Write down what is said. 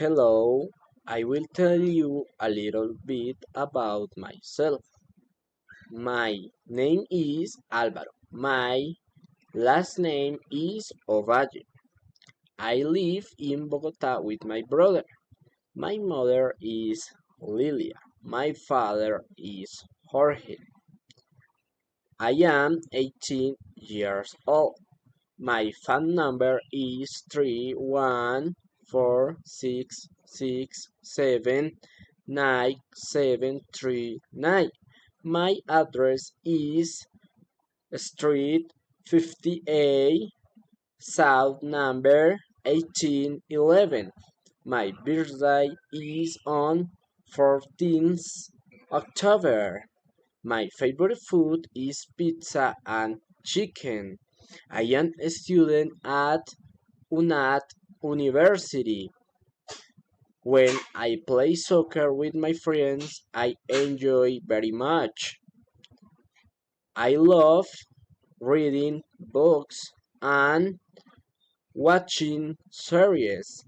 Hello, I will tell you a little bit about myself. My name is Álvaro. My last name is Ovalle. I live in Bogota with my brother. My mother is Lilia. My father is Jorge. I am 18 years old. My phone number is 31466799739. My address is Street 58, South number 1811. My birthday is on 14th October. My favorite food is pizza and chicken. I am a student at UNAT University. When I play soccer with my friends, I enjoy very much. I love reading books and watching series.